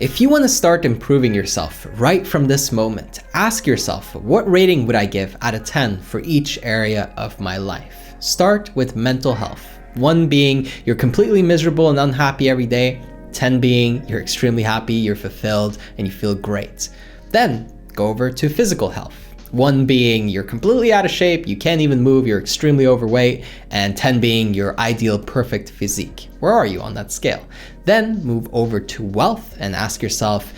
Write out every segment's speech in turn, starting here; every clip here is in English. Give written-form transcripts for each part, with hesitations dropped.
If you want to start improving yourself right from this moment, ask yourself, what rating would I give out of 10 for each area of my life? Start with mental health. 1 being you're completely miserable and unhappy every day. 10 being you're extremely happy, you're fulfilled, and you feel great. Then go over to physical health. 1 being you're completely out of shape, you can't even move, you're extremely overweight, and 10 being your ideal perfect physique. Where are you on that scale? Then move over to wealth and ask yourself,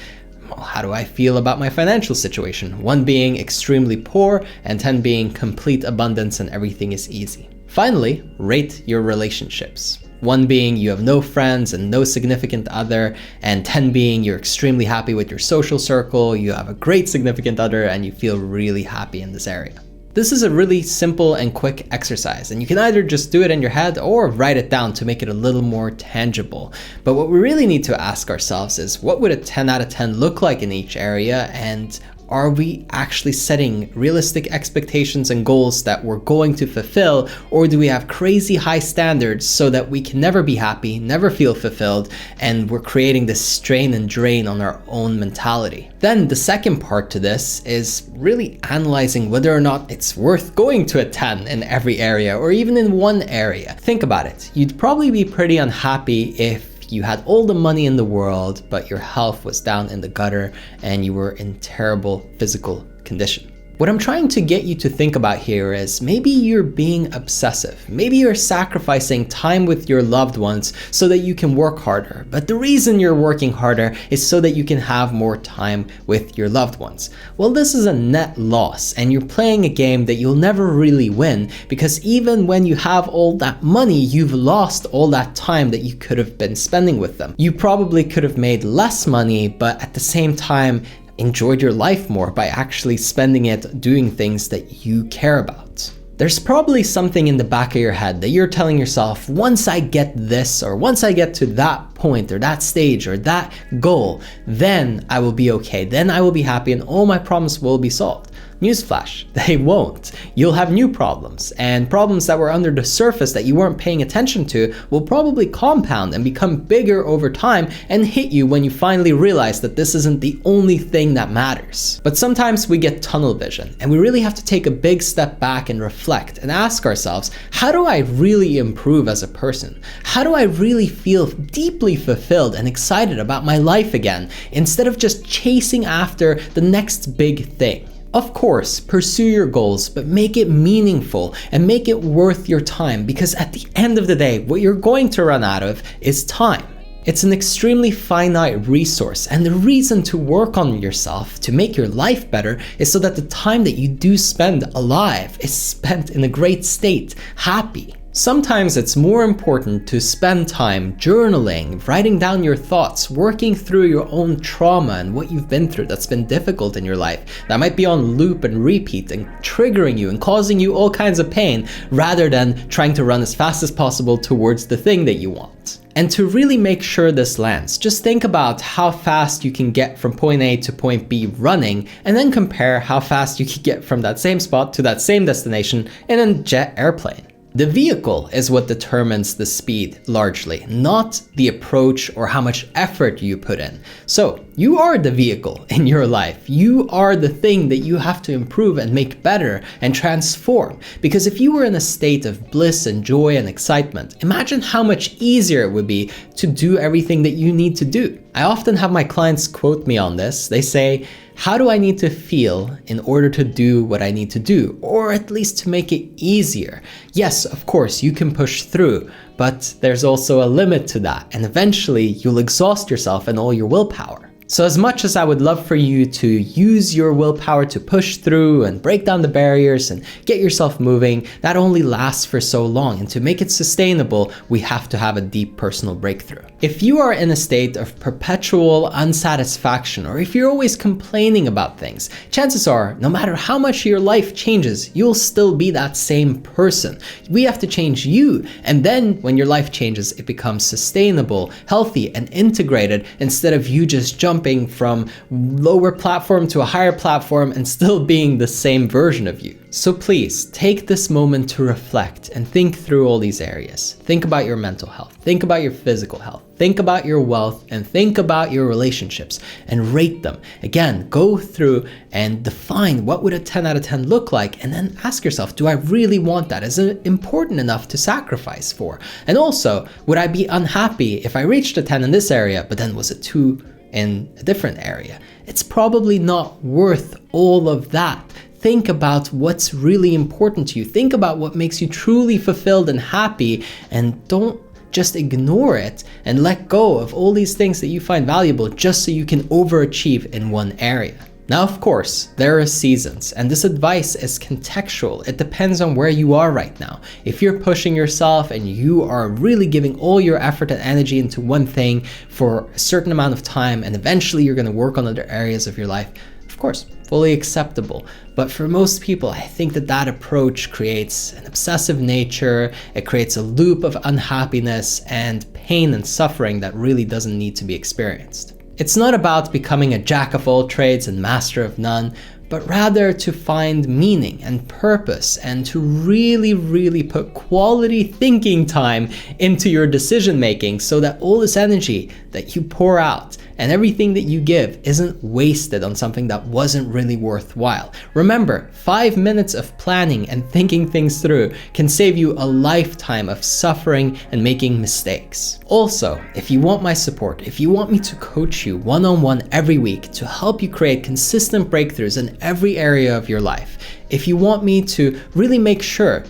well, how do I feel about my financial situation? 1 being extremely poor and 10 being complete abundance and everything is easy. Finally, rate your relationships. 1 being you have no friends and no significant other, and 10 being you're extremely happy with your social circle, you have a great significant other, and you feel really happy in this area. This is a really simple and quick exercise, and you can either just do it in your head or write it down to make it a little more tangible. But what we really need to ask ourselves is, what would a 10 out of 10 look like in each area, and are we actually setting realistic expectations and goals that we're going to fulfill, or do we have crazy high standards so that we can never be happy, never feel fulfilled, and we're creating this strain and drain on our own mentality? Then the second part to this is really analyzing whether or not it's worth going to a 10 in every area or even in one area. Think about it. You'd probably be pretty unhappy if you had all the money in the world, but your health was down in the gutter and you were in terrible physical condition. What I'm trying to get you to think about here is maybe you're being obsessive. Maybe you're sacrificing time with your loved ones so that you can work harder. But the reason you're working harder is so that you can have more time with your loved ones. Well, this is a net loss, and you're playing a game that you'll never really win, because even when you have all that money, you've lost all that time that you could have been spending with them. You probably could have made less money, but at the same time, enjoyed your life more by actually spending it doing things that you care about. There's probably something in the back of your head that you're telling yourself, once I get this, or once I get to that point or that stage or that goal, then I will be okay, then I will be happy and all my problems will be solved. Newsflash, they won't. You'll have new problems, and problems that were under the surface that you weren't paying attention to will probably compound and become bigger over time and hit you when you finally realize that this isn't the only thing that matters. But sometimes we get tunnel vision, and we really have to take a big step back and reflect and ask ourselves, how do I really improve as a person? How do I really feel deeply fulfilled and excited about my life again, instead of just chasing after the next big thing? Of course, pursue your goals, but make it meaningful and make it worth your time, because at the end of the day, what you're going to run out of is time. It's an extremely finite resource, and the reason to work on yourself to make your life better is so that the time that you do spend alive is spent in a great state, happy. Sometimes it's more important to spend time journaling, writing down your thoughts, working through your own trauma and what you've been through that's been difficult in your life, that might be on loop and repeat and triggering you and causing you all kinds of pain, rather than trying to run as fast as possible towards the thing that you want. And to really make sure this lands, just think about how fast you can get from point A to point B running, and then compare how fast you can get from that same spot to that same destination in a jet airplane. The vehicle is what determines the speed largely, not the approach or how much effort you put in. So you are the vehicle in your life. You are the thing that you have to improve and make better and transform. Because if you were in a state of bliss and joy and excitement, imagine how much easier it would be to do everything that you need to do. I often have my clients quote me on this. They say, how do I need to feel in order to do what I need to do, or at least to make it easier? Yes, of course, you can push through, but there's also a limit to that, and eventually you'll exhaust yourself and all your willpower. So as much as I would love for you to use your willpower to push through and break down the barriers and get yourself moving, that only lasts for so long. And to make it sustainable, we have to have a deep personal breakthrough. If you are in a state of perpetual unsatisfaction, or if you're always complaining about things, chances are, no matter how much your life changes, you'll still be that same person. We have to change you. And then when your life changes, it becomes sustainable, healthy, and integrated, instead of you just jumping from lower platform to a higher platform and still being the same version of you. So please take this moment to reflect and think through all these areas. Think about your mental health, think about your physical health, think about your wealth, and think about your relationships and rate them. Again, go through and define what would a 10 out of 10 look like, and then ask yourself, do I really want that? Is it important enough to sacrifice for? And also, would I be unhappy if I reached a 10 in this area, but then was a 2 in a different area? It's probably not worth all of that. Think about what's really important to you. Think about what makes you truly fulfilled and happy, and don't just ignore it and let go of all these things that you find valuable just so you can overachieve in one area. Now, of course, there are seasons, and this advice is contextual. It depends on where you are right now. If you're pushing yourself and you are really giving all your effort and energy into one thing for a certain amount of time, and eventually you're going to work on other areas of your life, of course, fully acceptable. But for most people, I think that approach creates an obsessive nature. It creates a loop of unhappiness and pain and suffering that really doesn't need to be experienced. It's not about becoming a jack of all trades and master of none, but rather to find meaning and purpose and to really put quality thinking time into your decision making, so that all this energy that you pour out and everything that you give isn't wasted on something that wasn't really worthwhile. Remember, 5 minutes of planning and thinking things through can save you a lifetime of suffering and making mistakes. Also, if you want my support, if you want me to coach you one-on-one every week to help you create consistent breakthroughs in every area of your life, if you want me to really make sure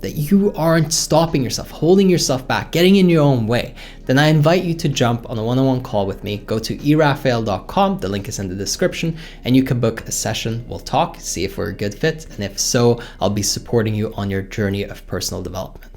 that you aren't stopping yourself, holding yourself back, getting in your own way, then I invite you to jump on a one-on-one call with me. Go to erafael.com, the link is in the description, and you can book a session. We'll talk, see if we're a good fit, and if so, I'll be supporting you on your journey of personal development.